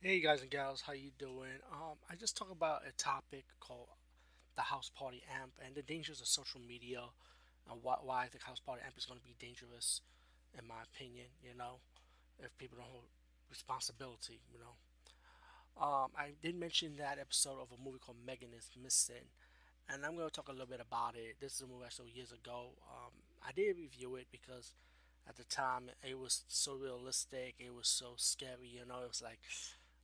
Hey guys and gals, how you doing? I just talk about a topic called the house party amp and the dangers of social media and why I think house party amp is going to be dangerous, in my opinion. If people don't hold responsibility. I did mention that episode of a movie called Megan is Missing, and I'm going to talk a little bit about it. This is a movie I saw years ago. I did review it because at the time it was so realistic, it was so scary. It was like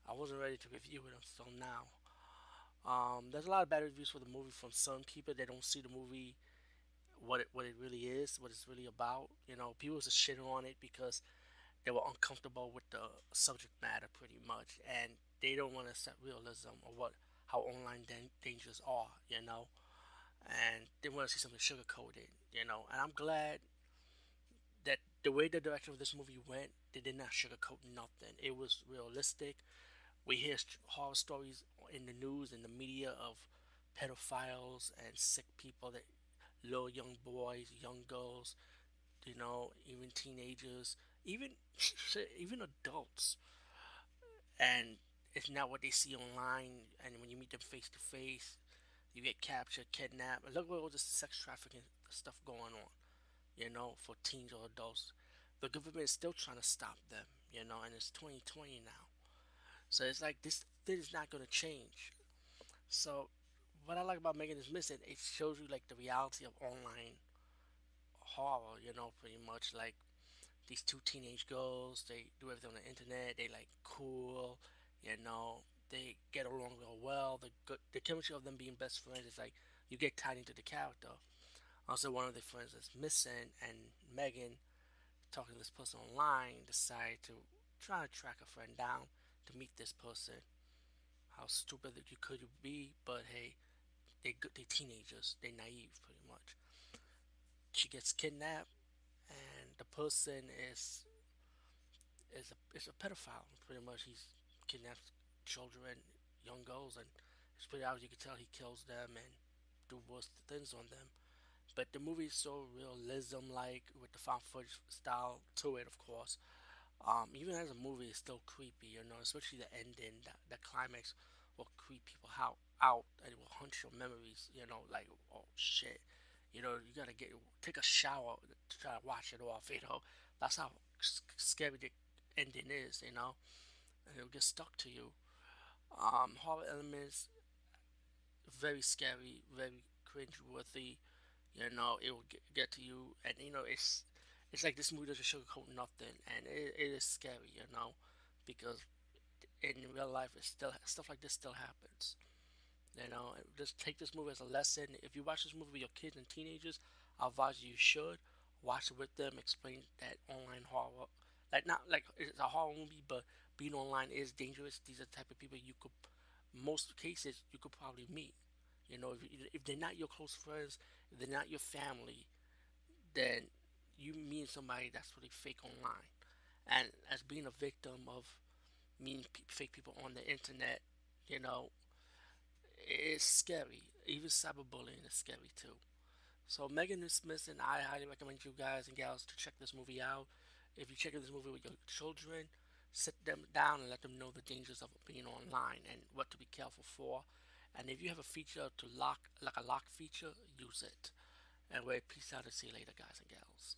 I wasn't ready to review it until now. There's a lot of bad reviews for the movie from some people. They don't see the movie what it really is, what it's really about. People just shitting on it because they were uncomfortable with the subject matter, pretty much, and they don't want to accept realism or what how online dangers are. And they want to see something sugar coated. And I'm glad that the way the direction of this movie went, they did not sugarcoat nothing. It was realistic. We hear horror stories in the news and the media of pedophiles and sick people, that little young boys, young girls, even teenagers, even even adults, and it's not what they see online. And when you meet them face to face, you get captured, kidnapped. And look at all this sex trafficking stuff going on. For teens or adults, the government is still trying to stop them. And it's 2020 now. So it's like this thing is not going to change. So what I like about Megan is Missing, it shows you like the reality of online horror. Pretty much like these two teenage girls. They do everything on the internet. They like cool. You know, they get along real well. The chemistry of them being best friends is like you get tied into the character. Also, one of their friends is missing, and Megan, talking to this person online, decide to try to track a friend down to meet this person. How stupid that you could be, but hey, they teenagers. They naive, pretty much. She gets kidnapped, and the person is a pedophile. Pretty much, he's kidnaps children, young girls, and it's pretty obvious. You can tell he kills them and do worse things on them. But the movie is so realism like with the found footage style to it, of course. Even as a movie, it's still creepy, especially the ending, the climax will creep people out and it will haunt your memories, like, oh shit. You gotta take a shower to try to wash it off. That's how scary the ending is. And it'll get stuck to you. Horror elements, very scary, very cringe-worthy. It will get to you, and it's like this movie doesn't sugarcoat nothing, and it is scary, because in real life, it's still stuff like this still happens. Just take this movie as a lesson. If you watch this movie with your kids and teenagers, I advise you should watch it with them. Explain that online horror, like not like it's a horror movie, but being online is dangerous. These are the type of people you could, most cases, you could probably meet. If they're not your close friends, if they're not your family, then you meet somebody that's really fake online. And as being a victim of meeting fake people on the internet, you know, it's scary. Even cyberbullying is scary too. So Megan is Smith, and I highly recommend you guys and gals to check this movie out. If you check this movie with your children, sit them down and let them know the dangers of being online and what to be careful for. And if you have a feature to lock, like a lock feature, use it. And we're peace out and see you later, guys and gals.